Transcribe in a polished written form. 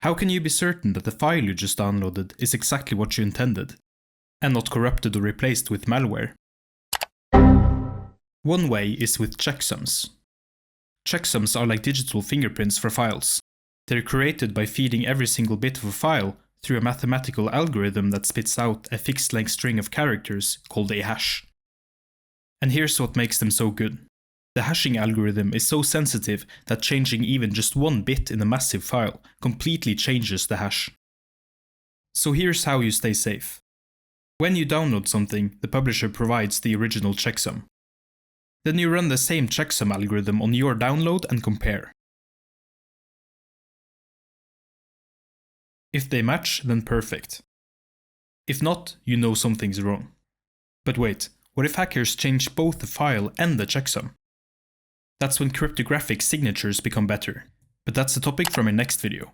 How can you be certain that the file you just downloaded is exactly what you intended, and not corrupted or replaced with malware? One way is with checksums. Checksums are like digital fingerprints for files. They're created by feeding every single bit of a file through a mathematical algorithm that spits out a fixed length string of characters called a hash. And here's what makes them so good. The hashing algorithm is so sensitive that changing even just one bit in a massive file completely changes the hash. So here's how you stay safe. When you download something, the publisher provides the original checksum. Then you run the same checksum algorithm on your download and compare. If they match, then perfect. If not, you know something's wrong. But wait, what if hackers change both the file and the checksum? That's when cryptographic signatures become better, but that's the topic from my next video.